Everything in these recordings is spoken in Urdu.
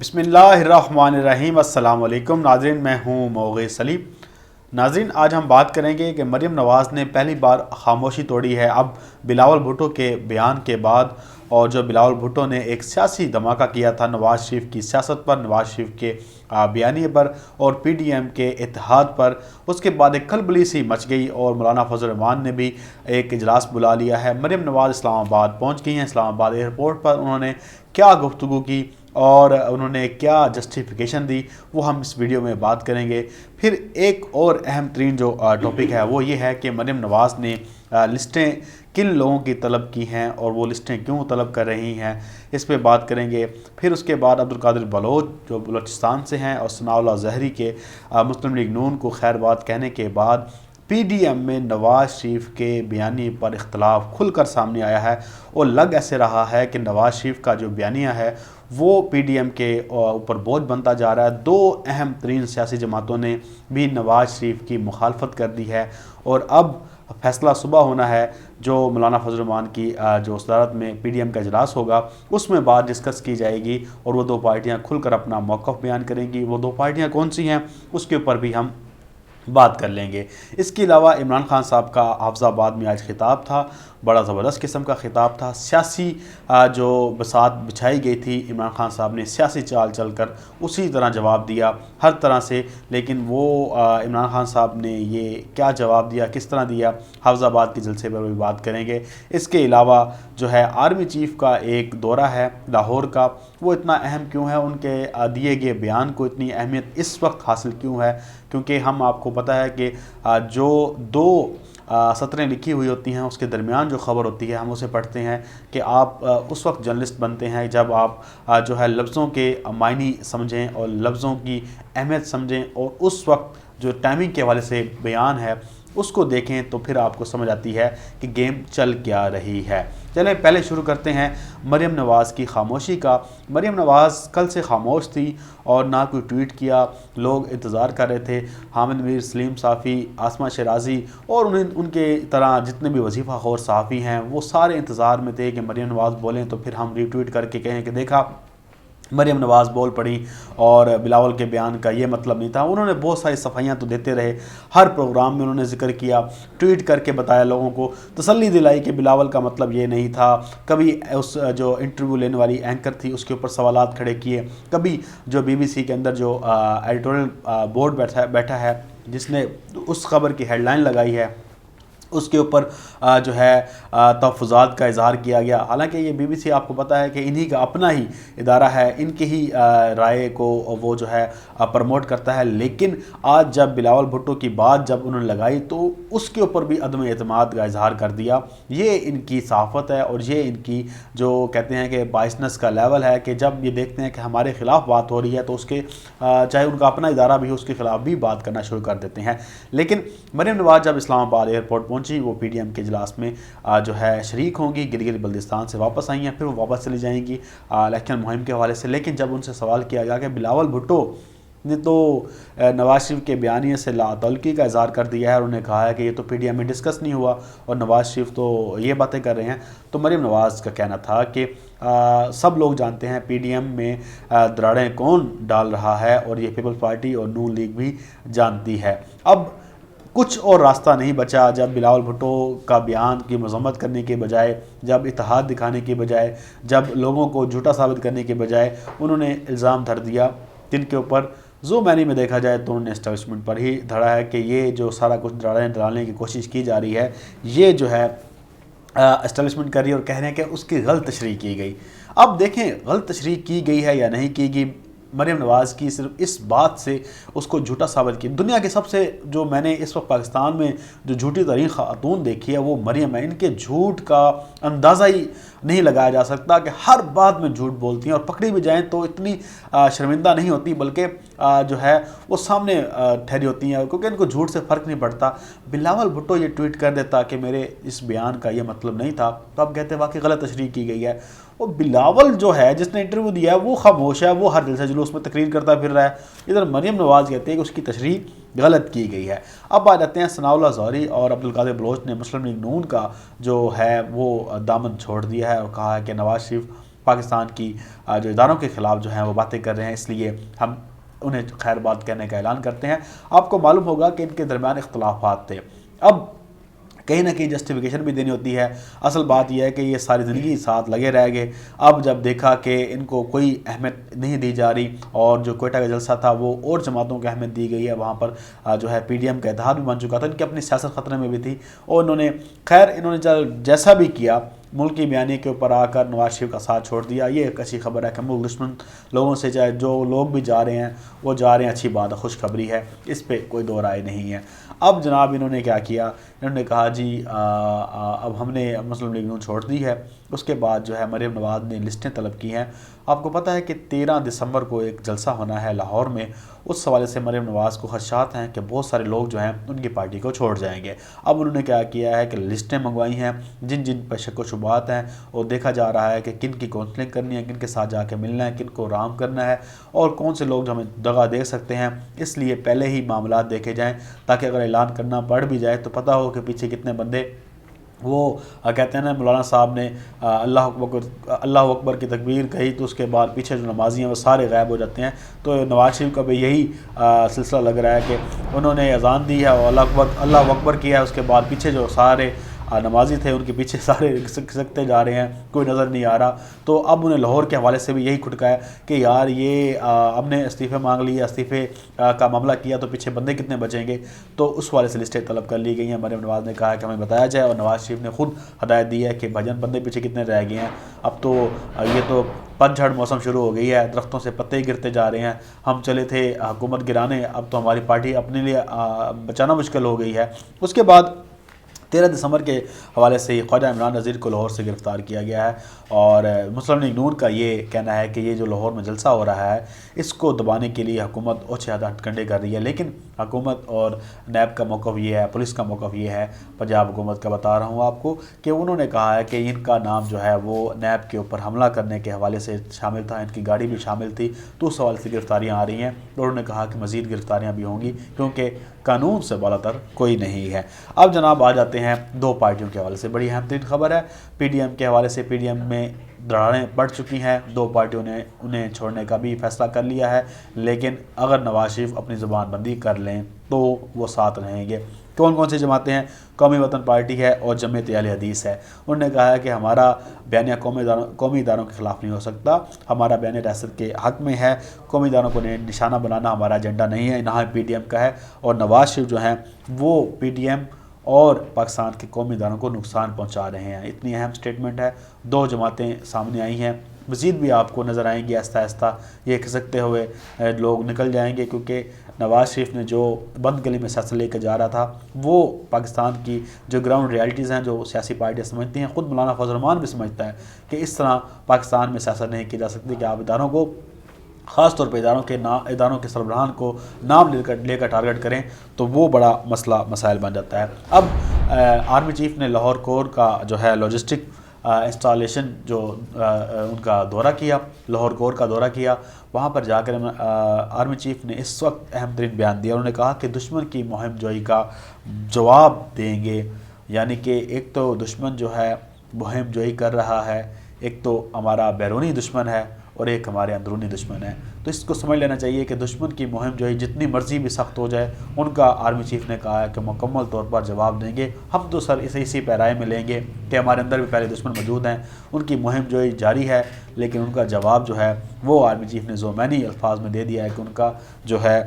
بسم اللہ الرحمن الرحیم۔ السلام علیکم ناظرین، میں ہوں موغی سلیم۔ ناظرین، آج ہم بات کریں گے کہ مریم نواز نے پہلی بار خاموشی توڑی ہے اب بلاول بھٹو کے بیان کے بعد، اور جو بلاول بھٹو نے ایک سیاسی دھماکہ کیا تھا نواز شریف کی سیاست پر، نواز شریف کے بیانیے پر اور پی ڈی ایم کے اتحاد پر، اس کے بعد ایک کھلبلی سی مچ گئی اور مولانا فضل الرحمان نے بھی ایک اجلاس بلا لیا ہے۔ مریم نواز اسلام آباد پہنچ گئی ہیں۔ اسلام آباد ایئرپورٹ پر انہوں نے کیا گفتگو کی اور انہوں نے کیا جسٹیفیکیشن دی، وہ ہم اس ویڈیو میں بات کریں گے۔ پھر ایک اور اہم ترین جو ٹاپک ہے وہ یہ ہے کہ مریم نواز نے لسٹیں کن لوگوں کی طلب کی ہیں اور وہ لسٹیں کیوں طلب کر رہی ہیں، اس پہ بات کریں گے۔ پھر اس کے بعد عبدالقادر بلوچ جو بلوچستان سے ہیں اور ثناء اللہ زہری کے مسلم لیگ نون کو خیر بات کہنے کے بعد پی ڈی ایم میں نواز شریف کے بیانیے پر اختلاف کھل کر سامنے آیا ہے، اور لگ ایسے رہا ہے کہ نواز شریف کا جو بیانیہ ہے وہ پی ڈی ایم کے اوپر بوجھ بنتا جا رہا ہے۔ دو اہم ترین سیاسی جماعتوں نے بھی نواز شریف کی مخالفت کر دی ہے، اور اب فیصلہ صبح ہونا ہے جو مولانا فضل الرحمان کی جو صدارت میں پی ڈی ایم کا اجلاس ہوگا، اس میں بات ڈسکس کی جائے گی اور وہ دو پارٹیاں کھل کر اپنا موقف بیان کریں گی۔ وہ دو پارٹیاں کون سی ہیں اس کے اوپر بھی ہم بات کر لیں گے۔ اس کے علاوہ عمران خان صاحب کا حافظ آباد میں آج خطاب تھا، بڑا زبردست قسم کا خطاب تھا۔ سیاسی جو بساط بچھائی گئی تھی، عمران خان صاحب نے سیاسی چال چل کر اسی طرح جواب دیا ہر طرح سے، لیکن وہ عمران خان صاحب نے یہ کیا جواب دیا، کس طرح دیا، حافظ آباد کے جلسے پر بھی بات کریں گے۔ اس کے علاوہ جو ہے آرمی چیف کا ایک دورہ ہے لاہور کا، وہ اتنا اہم کیوں ہے، ان کے دیے گئے بیان کو اتنی اہمیت اس وقت حاصل کیوں ہے، کیونکہ ہم آپ کو پتہ ہے کہ جو دو سطریں لکھی ہوئی ہوتی ہیں اس کے درمیان جو خبر ہوتی ہے ہم اسے پڑھتے ہیں کہ آپ اس وقت جرنلسٹ بنتے ہیں جب آپ جو ہے لفظوں کے معنی سمجھیں اور لفظوں کی اہمیت سمجھیں، اور اس وقت جو ٹائمنگ کے حوالے سے بیان ہے اس کو دیکھیں تو پھر آپ کو سمجھ آتی ہے کہ گیم چل کیا رہی ہے۔ چلیں پہلے شروع کرتے ہیں مریم نواز کی خاموشی کا۔ مریم نواز کل سے خاموش تھی اور نہ کوئی ٹویٹ کیا، لوگ انتظار کر رہے تھے۔ حامد میر، سلیم صافی، آسمہ شیرازی اور ان کے طرح جتنے بھی وظیفہ خور صحافی ہیں وہ سارے انتظار میں تھے کہ مریم نواز بولیں تو پھر ہم ری ٹویٹ کر کے کہیں کہ دیکھا مریم نواز بول پڑی اور بلاول کے بیان کا یہ مطلب نہیں تھا۔ انہوں نے بہت ساری صفائیاں تو دیتے رہے، ہر پروگرام میں انہوں نے ذکر کیا، ٹویٹ کر کے بتایا، لوگوں کو تسلی دلائی کہ بلاول کا مطلب یہ نہیں تھا۔ کبھی اس جو انٹرویو لینے والی اینکر تھی اس کے اوپر سوالات کھڑے کیے، کبھی جو بی بی سی کے اندر جو ایڈیٹوریل بورڈ بیٹھا ہے جس نے اس خبر کی ہیڈ لائن لگائی ہے اس کے اوپر جو ہے تحفظات کا اظہار کیا گیا۔ حالانکہ یہ بی بی سی آپ کو پتہ ہے کہ انہی کا اپنا ہی ادارہ ہے، ان کی ہی رائے کو وہ جو ہے پروموٹ کرتا ہے، لیکن آج جب بلاول بھٹو کی بات جب انہوں نے لگائی تو اس کے اوپر بھی عدم اعتماد کا اظہار کر دیا۔ یہ ان کی صحافت ہے اور یہ ان کی جو کہتے ہیں کہ بائسنس کا لیول ہے کہ جب یہ دیکھتے ہیں کہ ہمارے خلاف بات ہو رہی ہے تو اس کے چاہے ان کا اپنا ادارہ بھی ہو اس کے خلاف بھی بات کرنا شروع کر دیتے ہیں۔ لیکن مریم نواز جب اسلام آباد ایئرپورٹ پہنچی وہ پی ڈی ایم کے اجلاس میں جو ہے شریک ہوں گی، گلگت بلتستان سے واپس آئی ہیں، پھر وہ واپس چلی جائیں گی الیکشن مہم کے حوالے سے۔ لیکن جب ان سے سوال کیا گیا کہ بلاول بھٹو نے تو نواز شریف کے بیانیے سے لا تعلقی کا اظہار کر دیا ہے اور انہوں نے کہا ہے کہ یہ تو پی ڈی ایم میں ڈسکس نہیں ہوا اور نواز شریف تو یہ باتیں کر رہے ہیں، تو مریم نواز کا کہنا تھا کہ سب لوگ جانتے ہیں پی ڈی ایم میں دراڑیں کون ڈال رہا ہے اور یہ پیپلز پارٹی اور نون لیگ بھی جانتی ہے۔ اب کچھ اور راستہ نہیں بچا جب بلاول بھٹو کا بیان کی مذمت کرنے کے بجائے، جب اتحاد دکھانے کے بجائے، جب لوگوں کو جھوٹا ثابت کرنے کے بجائے انہوں نے الزام دھر دیا جن کے اوپر زو معنی میں دیکھا جائے تو انہوں نے اسٹیبلشمنٹ پر ہی دھڑا ہے کہ یہ جو سارا کچھ دراڑیں ڈالنے کی کوشش کی جا رہی ہے یہ جو ہے اسٹیبلشمنٹ کر رہی ہے، اور کہہ رہے ہیں کہ اس کی غلط تشریح کی گئی۔ اب دیکھیں غلط تشریح کی گئی ہے یا نہیں کی گئی، مریم نواز کی صرف اس بات سے اس کو جھوٹا ثابت کیا۔ دنیا کے سب سے جو میں نے اس وقت پاکستان میں جو جھوٹی ترین خاتون دیکھی ہے وہ مریم ہے۔ ان کے جھوٹ کا اندازہ ہی نہیں لگایا جا سکتا کہ ہر بات میں جھوٹ بولتی ہیں اور پکڑی بھی جائیں تو اتنی شرمندہ نہیں ہوتی بلکہ جو ہے وہ سامنے ٹھہری ہوتی ہیں کیونکہ ان کو جھوٹ سے فرق نہیں پڑتا۔ بلاول بھٹو یہ ٹویٹ کر دیتا کہ میرے اس بیان کا یہ مطلب نہیں تھا تو اب کہتے ہیں واقعی غلط تشریح کی گئی ہے، اور بلاول جو ہے جس نے انٹرویو دیا ہے وہ خاموش ہے، وہ ہر جلسہ جلوس میں تقریر کرتا پھر رہا ہے۔ ادھر مریم نواز کہتے ہیں کہ اس کی تشریح غلط کی گئی ہے۔ اب آ جاتے ہیں ثناء اللہ زہری اور عبدالقادر بلوچ نے مسلم لیگ نون کا جو ہے وہ دامن چھوڑ دیا ہے اور کہا ہے کہ نواز شریف پاکستان کی جو اداروں کے خلاف جو ہیں وہ باتیں کر رہے ہیں، اس لیے ہم انہیں خیر بات کہنے کا اعلان کرتے ہیں۔ آپ کو معلوم ہوگا کہ ان کے درمیان اختلافات تھے، اب کہیں نہ کہیں جسٹیفیکیشن بھی دینی ہوتی ہے۔ اصل بات یہ ہے کہ یہ ساری زندگی ساتھ لگے رہ گئے، اب جب دیکھا کہ ان کو کوئی اہمیت نہیں دی جا رہی، اور جو کوئٹہ کا جلسہ تھا وہ اور جماعتوں کو اہمیت دی گئی ہے، وہاں پر جو ہے پی ڈی ایم کا اتحاد بھی بن چکا تھا، ان کی اپنی سیاست خطرے میں بھی تھی، اور انہوں نے جیسا بھی کیا، ملکی بیانیے کے اوپر آ کر نواز شریف کا ساتھ چھوڑ دیا۔ یہ ایک اچھی خبر ہے کہ ملک دشمن لوگوں سے چاہے جو لوگ بھی جا رہے ہیں وہ جا رہے ہیں، اچھی بات ہے، خوشخبری ہے، اس پہ کوئی دو رائے نہیں ہے۔ اب جناب انہوں نے کیا کیا، انہوں نے کہا جی اب ہم نے مسلم لیگ نون چھوڑ دی ہے۔ اس کے بعد جو ہے مریم نواز نے لسٹیں طلب کی ہیں۔ آپ کو پتہ ہے کہ 13 دسمبر کو ایک جلسہ ہونا ہے لاہور میں، اس حوالے سے مریم نواز کو خدشات ہیں کہ بہت سارے لوگ جو ہیں ان کی پارٹی کو چھوڑ جائیں گے۔ اب انہوں نے کیا کیا ہے کہ لسٹیں منگوائی ہیں، جن جن پر شک و شبہات ہیں، اور دیکھا جا رہا ہے کہ کن کی کونسلنگ کرنی ہے، کن کے ساتھ جا کے ملنا ہے، کن کو رام کرنا ہے، اور کون سے لوگ جو ہمیں دغا دے سکتے ہیں۔ اس لیے پہلے ہی معاملات دیکھے جائیں، تاکہ اگر اعلان کرنا پڑ بھی جائے تو پتہ ہو کہ پیچھے کتنے بندے، وہ کہتے ہیں نا مولانا صاحب نے اللہ اکبر کی تکبیر کہی تو اس کے بعد پیچھے جو نمازی ہیں وہ سارے غائب ہو جاتے ہیں۔ تو نواز شریف کا بھی یہی سلسلہ لگ رہا ہے کہ انہوں نے اذان دی ہے اور اللہ اکبر کیا ہے، اس کے بعد پیچھے جو سارے نمازی تھے ان کے پیچھے سارے کھسکتے جا رہے ہیں، کوئی نظر نہیں آ رہا۔ تو اب انہیں لاہور کے حوالے سے بھی یہی کھٹکا ہے کہ یار یہ اب نے استعفے مانگ لیے، استعفے کا معاملہ کیا تو پیچھے بندے کتنے بچیں گے، تو اس حوالے سے لسٹیں طلب کر لی گئی ہیں۔ مریم نواز نے کہا کہ ہمیں بتایا جائے، اور نواز شریف نے خود ہدایت دی ہے کہ بھجن بندے پیچھے کتنے رہ گئے ہیں، اب تو یہ تو پتجھڑ موسم شروع ہو گئی ہے، درختوں سے پتے ہی گرتے جا رہے ہیں، ہم چلے تھے حکومت گرانے، اب تو ہماری پارٹی اپنے لیے بچانا مشکل ہو گئی ہے۔ اس کے بعد 13 دسمبر کے حوالے سے خواجہ عمران نذیر کو لاہور سے گرفتار کیا گیا ہے، اور مسلم لیگ نون کا یہ کہنا ہے کہ یہ جو لاہور میں جلسہ ہو رہا ہے اس کو دبانے کے لیے حکومت اوچھے ہتھ کنڈے کر رہی ہے، لیکن حکومت اور نیب کا موقف یہ ہے، پولیس کا موقف یہ ہے، پنجاب حکومت کا بتا رہا ہوں آپ کو، کہ انہوں نے کہا ہے کہ ان کا نام جو ہے وہ نیب کے اوپر حملہ کرنے کے حوالے سے شامل تھا، ان کی گاڑی بھی شامل تھی، تو اس حوالے سے گرفتاریاں آ رہی ہیں، اور انہوں نے کہا کہ مزید گرفتاریاں بھی ہوں گی کیونکہ قانون سے بالا تر کوئی نہیں ہے۔ اب جناب آ جاتے ہیں دو پارٹیوں کے حوالے سے، بڑی اہم ترین خبر ہے پی ڈی ایم کے حوالے سے۔ پی ڈی ایم میں دراڑیں پڑ چکی ہیں، دو پارٹیوں نے انہیں چھوڑنے کا بھی فیصلہ کر لیا ہے، لیکن اگر نواز شریف اپنی زبان بندی کر لیں تو وہ ساتھ رہیں گے۔ کون کون سی جماعتیں ہیں؟ قومی وطن پارٹی ہے اور جمعیت اہل حدیث ہے۔ انہوں نے کہا ہے کہ ہمارا بیانیہ قومی اداروں کے خلاف نہیں ہو سکتا، ہمارا بیانیہ ریاست کے حق میں ہے، قومی اداروں کو نشانہ بنانا ہمارا ایجنڈا نہیں ہے، نہ پی ڈی ایم کا ہے، اور نواز شریف جو ہیں وہ پی ڈی ایم اور پاکستان کے قومی اداروں کو نقصان پہنچا رہے ہیں۔ اتنی اہم سٹیٹمنٹ ہے، دو جماعتیں سامنے آئی ہیں، مزید بھی آپ کو نظر آئیں گی آہستہ آہستہ، یہ کھسکتے ہوئے لوگ نکل جائیں گے، کیونکہ نواز شریف نے جو بند گلی میں سیاست لے کے جا رہا تھا وہ پاکستان کی جو گراؤنڈ ریالٹیز ہیں، جو سیاسی پارٹیاں سمجھتی ہیں، خود مولانا فضل الرحمان بھی سمجھتا ہے کہ اس طرح پاکستان میں سیاست نہیں کی جا سکتی کہ آپ اداروں کو، خاص طور پہ اداروں کے سربراہان کو نام لے کر ٹارگٹ کریں، تو وہ بڑا مسائل بن جاتا ہے۔ اب آرمی چیف نے لاہور کور کا جو ہے لاجسٹک انسٹالیشن جو ان کا دورہ کیا، لاہور کور کا دورہ کیا، وہاں پر جا کر آرمی چیف نے اس وقت اہم ترین بیان دیا۔ انہوں نے کہا کہ دشمن کی مہم جوئی کا جواب دیں گے، یعنی کہ ایک تو دشمن جو ہے مہم جوئی کر رہا ہے، ایک تو ہمارا بیرونی دشمن ہے اور ایک ہمارے اندرونی دشمن ہے، تو اس کو سمجھ لینا چاہیے کہ دشمن کی مہم جو ہے جتنی مرضی بھی سخت ہو جائے، ان کا آرمی چیف نے کہا ہے کہ مکمل طور پر جواب دیں گے۔ ہم تو سر اسی پیرائے میں لیں گے کہ ہمارے اندر بھی پہلے دشمن موجود ہیں، ان کی مہم جو ہے جاری ہے، لیکن ان کا جواب جو ہے وہ آرمی چیف نے ذومینی الفاظ میں دے دیا ہے کہ ان کا جو ہے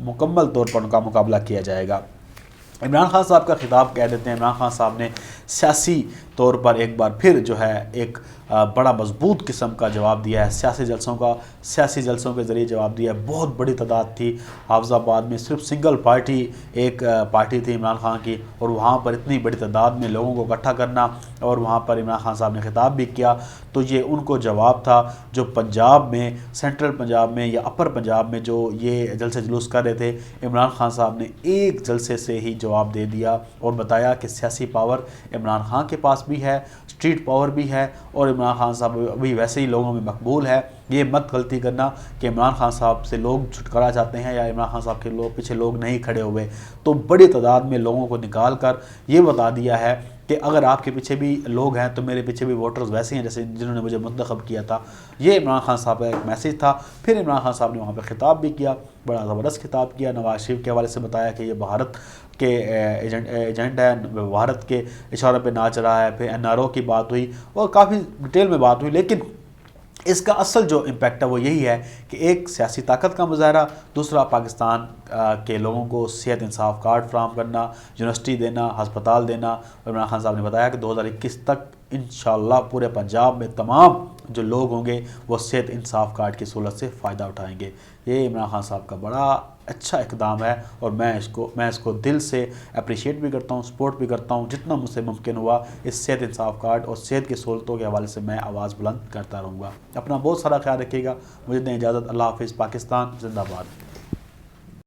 مکمل طور پر ان کا مقابلہ کیا جائے گا۔ عمران خان صاحب کا خطاب کہہ دیتے ہیں، عمران خان صاحب نے سیاسی طور پر ایک بار پھر جو ہے ایک بڑا مضبوط قسم کا جواب دیا ہے، سیاسی جلسوں کے ذریعے جواب دیا ہے۔ بہت بڑی تعداد تھی حافظ آباد میں، صرف سنگل ایک پارٹی تھی عمران خان کی، اور وہاں پر اتنی بڑی تعداد میں لوگوں کو اکٹھا کرنا، اور وہاں پر عمران خان صاحب نے خطاب بھی کیا، تو یہ ان کو جواب تھا جو پنجاب میں، سینٹرل پنجاب میں یا اپر پنجاب میں جو یہ جلسے جلوس کر رہے تھے، عمران خان صاحب نے ایک جلسے سے ہی جواب دے دیا اور بتایا کہ سیاسی پاور عمران خان کے پاس بھی ہے، اسٹریٹ پاور بھی ہے، اور عمران خان صاحب ابھی ویسے ہی لوگوں میں مقبول ہے۔ یہ مت غلطی کرنا کہ عمران خان صاحب سے لوگ چھٹکارا چاہتے ہیں یا عمران خان صاحب کے پیچھے لوگ نہیں کھڑے ہوئے، تو بڑی تعداد میں لوگوں کو نکال کر یہ بتا دیا ہے کہ اگر آپ کے پیچھے بھی لوگ ہیں تو میرے پیچھے بھی ووٹرز ویسے ہیں جیسے جنہوں نے مجھے منتخب کیا تھا. یہ عمران خان صاحب کا ایک میسیج تھا. پھر عمران خان صاحب نے وہاں پہ خطاب بھی کیا, بڑا زبردست خطاب کیا, نواز شریف کے حوالے سے بتایا کہ یہ بھارت کے ایجنٹ ہے, بھارت کے اشاروں پہ ناچ رہا ہے. پھر NRO کی بات ہوئی اور کافی ڈیٹیل میں بات ہوئی, لیکن اس کا اصل جو امپیکٹ ہے وہ یہی ہے کہ ایک سیاسی طاقت کا مظاہرہ, دوسرا پاکستان کے لوگوں کو صحت انصاف کارڈ فراہم کرنا, یونیورسٹی دینا, ہسپتال دینا. اور عمران خان صاحب نے بتایا کہ 2021 تک انشاءاللہ پورے پنجاب میں تمام جو لوگ ہوں گے وہ صحت انصاف کارڈ کی سہولت سے فائدہ اٹھائیں گے. یہ عمران خان صاحب کا بڑا اچھا اقدام ہے اور میں اس کو دل سے اپریشیٹ بھی کرتا ہوں, سپورٹ بھی کرتا ہوں. جتنا مجھ سے ممکن ہوا اس صحت انصاف کارڈ اور صحت کی سہولتوں کے حوالے سے میں آواز بلند کرتا رہوں گا. اپنا بہت سارا خیال رکھیے گا. مجھے دیں اجازت. اللہ حافظ. پاکستان زندہ باد.